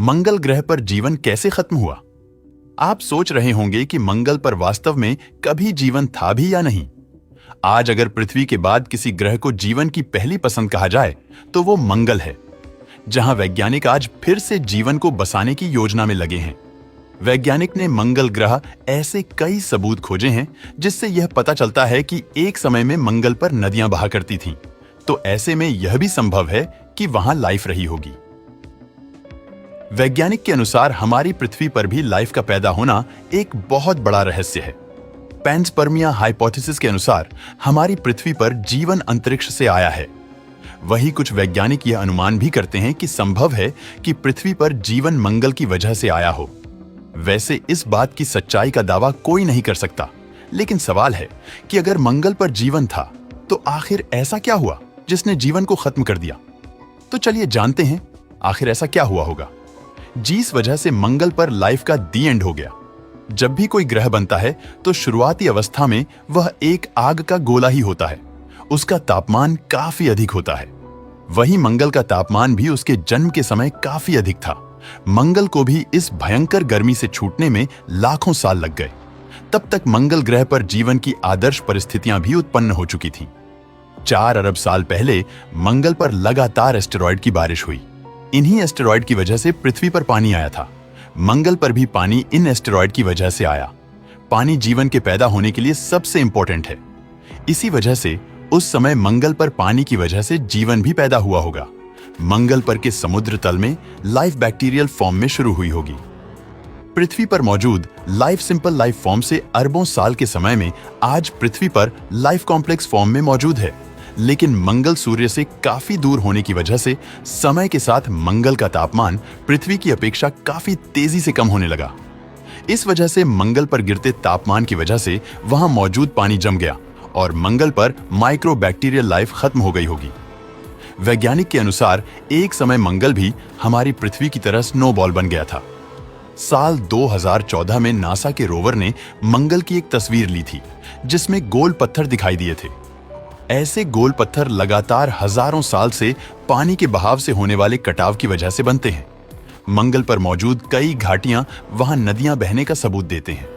मंगल ग्रह पर जीवन कैसे खत्म हुआ? आप सोच रहे होंगे कि मंगल पर वास्तव में कभी जीवन था भी या नहीं। आज अगर पृथ्वी के बाद किसी ग्रह को जीवन की पहली पसंद कहा जाए तो वो मंगल है, जहां वैज्ञानिक आज फिर से जीवन को बसाने की योजना में लगे हैं। वैज्ञानिक ने मंगल ग्रह ऐसे कई सबूत खोजे हैं जिससे यह पता चलता है कि एक समय में मंगल पर नदियां बहा करती थीं, तो ऐसे में यह भी संभव है कि वहां लाइफ रही होगी। वैज्ञानिक के अनुसार हमारी पृथ्वी पर भी लाइफ का पैदा होना एक बहुत बड़ा रहस्य है। पैंसपर्मिया हाइपोथेसिस के अनुसार हमारी पृथ्वी पर जीवन अंतरिक्ष से आया है। वहीं कुछ वैज्ञानिक यह अनुमान भी करते हैं कि संभव है कि पृथ्वी पर जीवन मंगल की वजह से आया हो। वैसे इस बात की सच्चाई का दावा कोई नहीं कर सकता, लेकिन सवाल है कि अगर मंगल पर जीवन था तो आखिर ऐसा क्या हुआ जिसने जीवन को खत्म कर दिया। तो चलिए जानते हैं आखिर ऐसा क्या हुआ होगा जिस वजह से मंगल पर लाइफ का दी एंड हो गया। जब भी कोई ग्रह बनता है तो शुरुआती अवस्था में वह एक आग का गोला ही होता है। उसका तापमान काफी अधिक होता है। वहीं मंगल का तापमान भी उसके जन्म के समय काफी अधिक था। मंगल को भी इस भयंकर गर्मी से छूटने में लाखों साल लग गए। तब तक मंगल ग्रह पर जीवन की आदर्श परिस्थितियां भी उत्पन्न हो चुकी थीं। 4 अरब साल पहले मंगल पर लगातार एस्टेरॉयड की बारिश हुई। इन्हीं एस्टेरॉयड की वजह से पृथ्वी पर पानी आया था। मंगल पर भी पानी इन एस्टेरॉयड की वजह से आया। पानी जीवन के पैदा होने के लिए सबसे इंपॉर्टेंट है। इसी वजह से उस समय मंगल पर पानी की वजह से जीवन भी पैदा हुआ होगा। मंगल पर के समुद्र तल में लाइफ बैक्टीरियल फॉर्म में शुरू हुई होगी। पृथ्वी पर मौजूद लाइफ सिंपल लाइफ फॉर्म से अरबों साल के समय में आज पृथ्वी पर लाइफ कॉम्प्लेक्स फॉर्म में मौजूद है। लेकिन मंगल सूर्य से काफी दूर होने की वजह से समय के साथ मंगल का तापमान पृथ्वी की अपेक्षा काफी तेजी से कम होने लगा। इस वजह से मंगल पर गिरते तापमान की वजह से वहां मौजूद पानी जम गया और मंगल पर माइक्रोबैक्टीरियल लाइफ खत्म हो गई होगी। वैज्ञानिक के अनुसार एक समय मंगल भी हमारी पृथ्वी की तरह स्नोबॉल बन गया था। साल 2014 में नासा के रोवर ने मंगल की एक तस्वीर ली थी जिसमें गोल पत्थर दिखाई दिए थे। ऐसे गोल पत्थर लगातार हजारों साल से पानी के बहाव से होने वाले कटाव की वजह से बनते हैं। मंगल पर मौजूद कई घाटियां वहां नदियां बहने का सबूत देते हैं।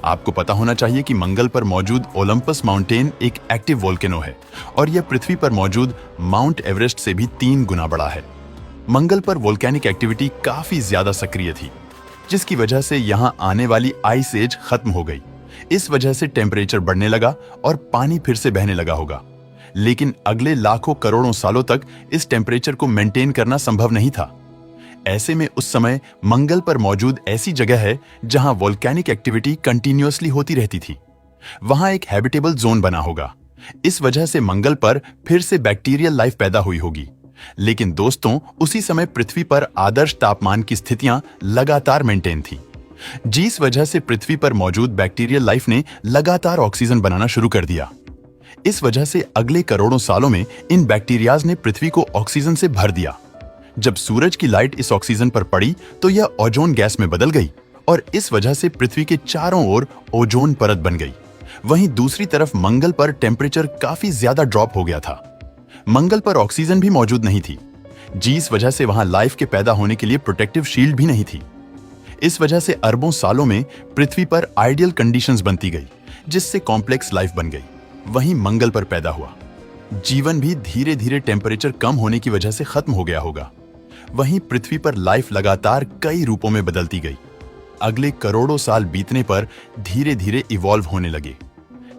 आपको पता होना चाहिए कि मंगल पर मौजूद ओलंपस माउंटेन एक एक्टिव वोल्केनो है और यह पृथ्वी पर मौजूद माउंट एवरेस्ट से भी 3 गुना बड़ा है। मंगल पर वोल्केनिक एक्टिविटी काफी ज्यादा सक्रिय थी, जिसकी वजह से यहां आने वाली आइस एज खत्म हो गई। इस वजह से टेम्परेचर बढ़ने लगा और पानी फिर से बहने लगा होगा। लेकिन अगले लाखों करोड़ों सालों तक इस टेम्परेचर को मेंटेन करना संभव नहीं था। ऐसे में उस समय मंगल पर मौजूद ऐसी जगह है जहां वोल्केनिक एक्टिविटी कंटिन्यूअसली होती रहती थी। वहां एक हैबिटेबल जोन बना होगा। इस वजह से मंगल पर फिर से बैक्टीरियल लाइफ पैदा हुई होगी। लेकिन दोस्तों, उसी समय पृथ्वी पर आदर्श तापमान की स्थितियां लगातार मेंटेन थी, जिस वजह से पृथ्वी पर मौजूद बैक्टीरियल लाइफ ने लगातार ऑक्सीजन बनाना शुरू कर दिया। इस वजह से अगले करोड़ों सालों में इन बैक्टीरियाज ने पृथ्वी को ऑक्सीजन से भर दिया। जब सूरज की लाइट इस ऑक्सीजन पर पड़ी तो यह ओजोन गैस में बदल गई और इस वजह से पृथ्वी के चारों ओर ओजोन परत बन गई। वहीं दूसरी तरफ मंगल पर टेम्परेचर काफी ज्यादा ड्रॉप हो गया था। मंगल पर ऑक्सीजन भी मौजूद नहीं थी, जिस वजह से वहां लाइफ के पैदा होने के लिए प्रोटेक्टिव शील्ड भी नहीं थी। इस वजह से अरबों सालों में पृथ्वी पर आइडियल कंडीशंस बनती गई, जिससे कॉम्प्लेक्स लाइफ बन गई। वहीं मंगल पर पैदा हुआ जीवन भी धीरे धीरे टेम्परेचर कम होने की वजह से खत्म हो गया होगा। वहीं पृथ्वी पर लाइफ लगातार कई रूपों में बदलती गई। अगले करोड़ों साल बीतने पर धीरे धीरे इवॉल्व होने लगे,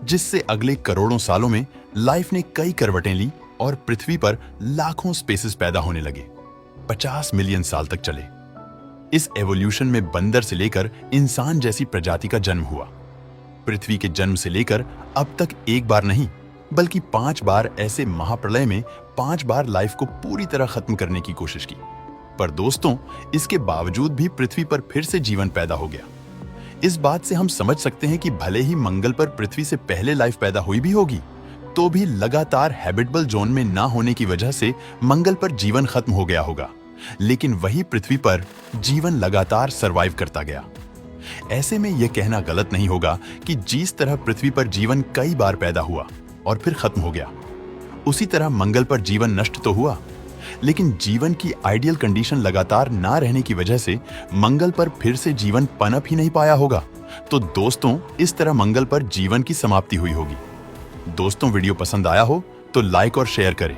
जिससे अगले करोड़ों सालों में लाइफ ने कई करवटें ली और पृथ्वी पर लाखों स्पेसिस पैदा होने लगे। 50 मिलियन साल तक चले। इस एवोल्यूशन में बंदर से लेकर इंसान जैसी प्रजाति का जन्म हुआ। पृथ्वी के जन्म से लेकर अब तक एक बार नहीं बल्कि 5 बार ऐसे महाप्रलय में 5 बार लाइफ को पूरी तरह खत्म करने की कोशिश की। पर दोस्तों, इसके बावजूद भी पृथ्वी पर फिर से जीवन पैदा हो गया। इस बात से हम समझ सकते हैं कि भले ही मंगल पर पृथ्वी से पहले लाइफ पैदा हुई भी होगी, तो भी लगातार हैबिटेबल जोन में ना होने की वजह से मंगल पर जीवन खत्म हो गया होगा। लेकिन वही पृथ्वी पर जीवन लगातार सरवाइव करता गया। ऐसे में यह कहना गलत नहीं होगा कि जिस तरह पृथ्वी पर जीवन कई बार पैदा हुआ और फिर खत्म हो गया, उसी तरह मंगल पर जीवन नष्ट तो हुआ, लेकिन जीवन की आइडियल कंडीशन लगातार ना रहने की वजह से मंगल पर फिर से जीवन पनप ही नहीं पाया होगा। तो दोस्तों, इस तरह मंगल पर जीवन की समाप्ति हुई होगी। दोस्तों, वीडियो पसंद आया हो तो लाइक और शेयर करें